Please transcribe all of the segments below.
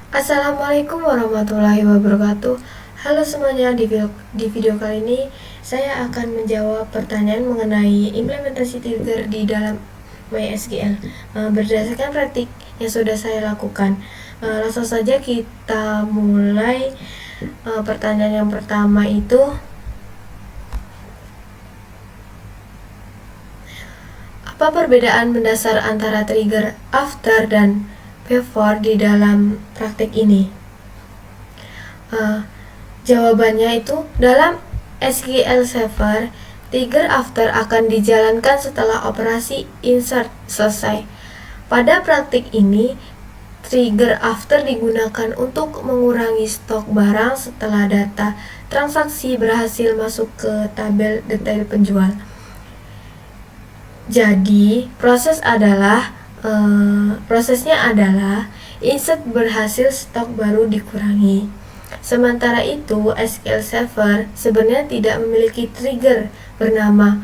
Assalamualaikum warahmatullahi wabarakatuh. Halo semuanya, di video kali ini saya akan menjawab pertanyaan mengenai implementasi trigger di dalam MySQL berdasarkan praktik yang sudah saya lakukan. Langsung saja kita mulai. Pertanyaan yang pertama itu, apa perbedaan mendasar antara trigger after dan before di dalam praktik ini? Jawabannya itu, dalam SQL Server, trigger after akan dijalankan setelah operasi insert selesai. Pada praktik ini, trigger after digunakan untuk mengurangi stok barang setelah data transaksi berhasil masuk ke tabel detail penjual. Jadi, prosesnya adalah insert berhasil, stok baru dikurangi. Sementara itu, SQL Server sebenarnya tidak memiliki trigger bernama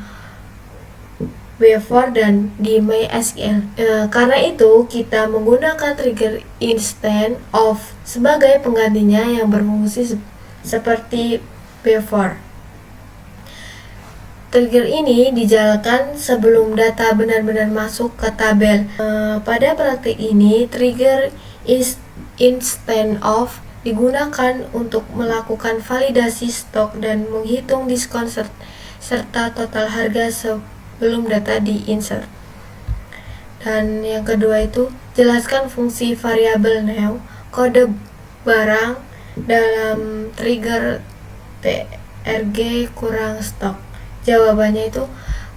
before dan di MySQL. Karena itu, kita menggunakan trigger instead of sebagai penggantinya yang berfungsi seperti before. Trigger ini dijalankan sebelum data benar-benar masuk ke tabel. Pada praktik ini, trigger instead of digunakan untuk melakukan validasi stok dan menghitung diskon serta total harga sebelum data di-insert. Dan yang kedua itu, jelaskan fungsi variabel new, kode barang dalam trigger trg kurang stok. Jawabannya itu,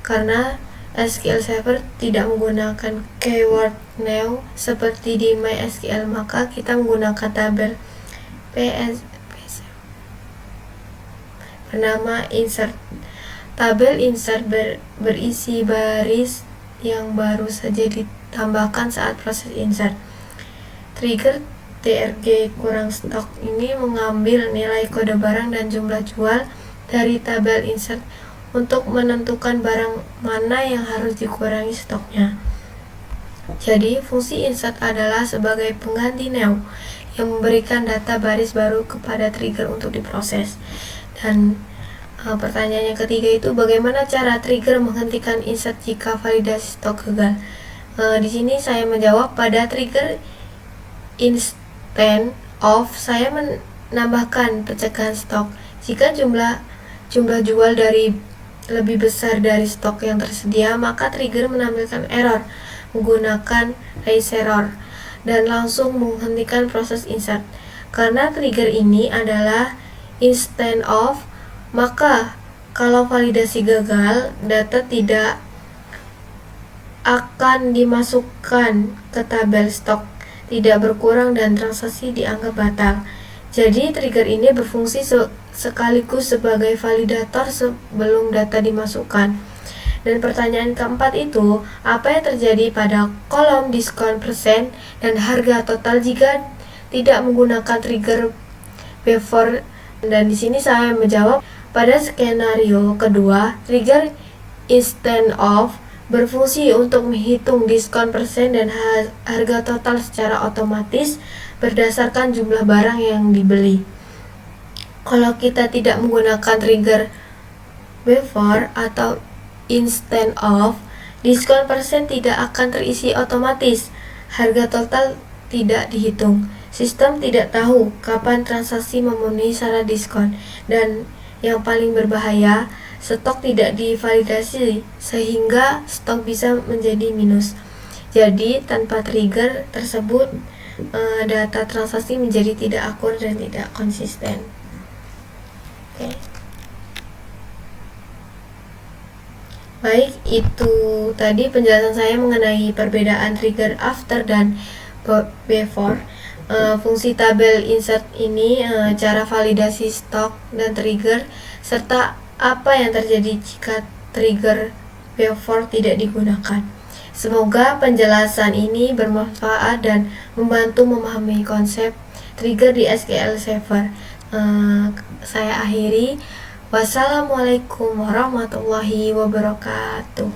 karena SQL Server tidak menggunakan keyword new seperti di MySQL, maka kita menggunakan tabel bernama insert. Tabel insert berisi baris yang baru saja ditambahkan saat proses insert. Trigger trg kurang stok ini mengambil nilai kode barang dan jumlah jual dari tabel insert untuk menentukan barang mana yang harus dikurangi stoknya. Jadi, fungsi insert adalah sebagai pengganti new yang memberikan data baris baru kepada trigger untuk diproses. Dan pertanyaan yang ketiga itu, bagaimana cara trigger menghentikan insert jika validasi stok gagal? Di sini saya menjawab, pada trigger instead of saya menambahkan pencegahan stok. Jika jumlah jual dari lebih besar dari stok yang tersedia, maka trigger menampilkan error menggunakan raise error dan langsung menghentikan proses insert. Karena trigger ini adalah instead of, maka kalau validasi gagal, data tidak akan dimasukkan ke tabel stok, tidak berkurang, dan transaksi dianggap batal. Jadi trigger ini berfungsi sekaligus sebagai validator sebelum data dimasukkan. Dan pertanyaan keempat itu, apa yang terjadi pada kolom diskon persen dan harga total jika tidak menggunakan trigger before? Dan di sini saya menjawab, pada skenario kedua, trigger instead of berfungsi untuk menghitung diskon persen dan harga total secara otomatis berdasarkan jumlah barang yang dibeli. Kalau kita tidak menggunakan trigger before atau instead of, diskon persen tidak akan terisi otomatis, harga total tidak dihitung, sistem tidak tahu kapan transaksi memenuhi syarat diskon, dan yang paling berbahaya, stok tidak divalidasi sehingga stok bisa menjadi minus. Jadi tanpa trigger tersebut, data transaksi menjadi tidak akurat dan tidak konsisten. Oke. Baik, itu tadi penjelasan saya mengenai perbedaan trigger after dan before. Fungsi tabel insert ini, cara validasi stok dan trigger, serta apa yang terjadi jika trigger before tidak digunakan. Semoga penjelasan ini bermanfaat dan membantu memahami konsep trigger di SQL Server. Saya akhiri. Wassalamualaikum warahmatullahi wabarakatuh.